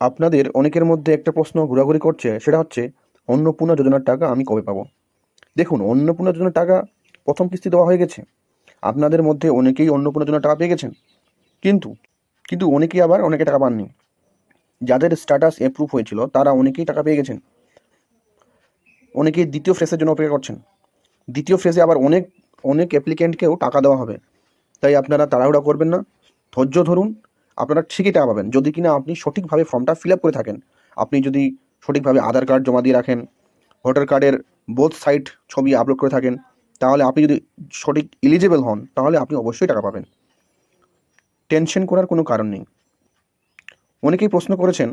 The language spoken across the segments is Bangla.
আপনাদের অনেকের মধ্যে একটা প্রশ্ন ঘোরাঘুরি করছে, সেটা হচ্ছে অন্নপূর্ণা যোজনার টাকা আমি কবে পাবো। দেখুন, অন্নপূর্ণা যোজনার টাকা প্রথম কিস্তি দেওয়া হয়ে গেছে। আপনাদের মধ্যে অনেকেই অন্নপূর্ণা যোজনার টাকা পেয়ে গেছেন, কিন্তু কিন্তু অনেকেই আবার অনেকে টাকা পাননি। যাদের স্ট্যাটাস অ্যাপ্রুভ হয়েছিল তারা অনেকেই টাকা পেয়ে গেছেন, অনেকেই দ্বিতীয় ফেজের জন্য অপেক্ষা করছেন। দ্বিতীয় ফেজে আবার অনেক অনেক অ্যাপ্লিক্যান্টকেও টাকা দেওয়া হবে। তাই আপনারা তাড়াহুড়া করবেন না, ধৈর্য ধরুন। আপনারা ঠিকই টাকা পাবেন যদি কিনা আপনি সঠিকভাবে ফর্মটা ফিল আপ করে থাকেন। আপনি যদি সঠিকভাবে আধার কার্ড জমা দিয়ে রাখেন, ভোটার কার্ডের বোথ সাইড ছবি আপলোড করে থাকেন, তাহলে আপনি যদি সঠিক এলিজিবল হন তাহলে আপনি অবশ্যই টাকা পাবেন। টেনশন করার কোনো কারণ নেই। অনেকেই প্রশ্ন করেছেন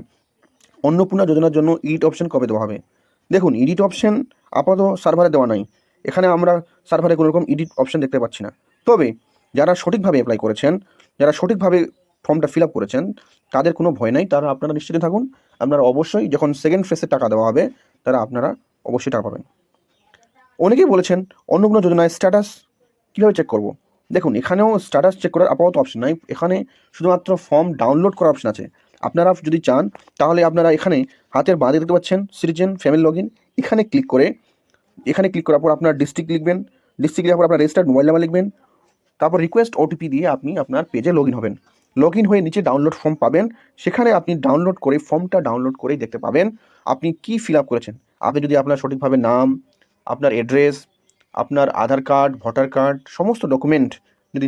অন্নপূর্ণা যোজনার জন্য এডিট অপশন কবে দেওয়া হবে। দেখুন, এডিট অপশন আপাতত সার্ভারে দেওয়া নাই। এখানে আমরা সার্ভারে কোনো রকম এডিট অপশন দেখতে পাচ্ছি না। তবে যারা সঠিকভাবে অ্যাপ্লাই করেছেন, যারা সঠিকভাবে ফর্মটা ফিল আপ করেছেন, তাদের কোনো ভয় নাই। তারা আপনারা নিশ্চিত থাকুন, আপনারা অবশ্যই যখন সেকেন্ড ফেজে টাকা দেওয়া হবে তারা আপনারা অবশ্যই টাকা পাবেন। অনেকেই বলেছেন অন্নপূর্ণা যোজনায় স্ট্যাটাস কীভাবে চেক করব। দেখুন, এখানেও স্ট্যাটাস চেক করার আপাতত অপশন নাই। এখানে শুধুমাত্র ফর্ম ডাউনলোড করার অপশন আছে। আপনারা যদি চান তাহলে আপনারা এখানে হাতের বাঁ দিকে দেখতে পাচ্ছেন সিটিজেন ফ্যামিলি লগ ইন, এখানে ক্লিক করার পর আপনার ডিস্ট্রিক্ট লিখবেন। ডিস্ট্রিক্ট লেখার পর আপনার রেজিস্টার্ড মোবাইল নাম্বার লিখবেন। তারপর রিকোয়েস্ট ওটিপি দিয়ে আপনি আপনার পেজে লগ ইন হবেন। লগ ইন হয়ে নিচে ডাউনলোড ফর্ম পাবেন। সেখানে আপনি ডাউনলোড করে ফর্মটা ডাউনলোড করেই দেখতে পাবেন আপনি কি ফিল আপ করেছেন। আপনি যদি আপনার সঠিকভাবে নাম, আপনার অ্যাড্রেস, আপনার আধার কার্ড, ভোটার কার্ড, সমস্ত ডকুমেন্ট যদি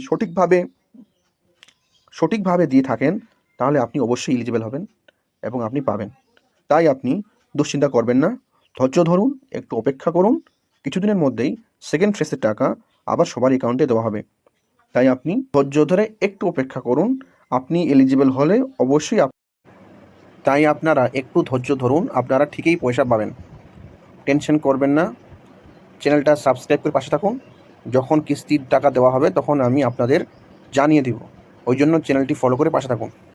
সঠিকভাবে দিয়ে থাকেন তাহলে আপনি অবশ্যই এলিজিবল হবেন এবং আপনি পাবেন। তাই আপনি দুশ্চিন্তা করবেন না, ধৈর্য ধরুন, একটু অপেক্ষা করুন। কিছুদিনের মধ্যেই সেকেন্ড ফেজের টাকা আবার সবার অ্যাকাউন্টে দেওয়া হবে। তাই আপনি ধৈর্য ধরে একটু অপেক্ষা করুন। আপনি এলিজিবল হলে অবশ্যই তাই আপনারা একটু ধৈর্য ধরুন, আপনারা ঠিকই পয়সা পাবেন। টেনশন করবেন না। চ্যানেলটা সাবস্ক্রাইব করে পাশে থাকুন। যখন কিস্তির টাকা দেওয়া হবে তখন আমি আপনাদের জানিয়ে দেব। ওই জন্য চ্যানেলটি ফলো করে পাশে থাকুন।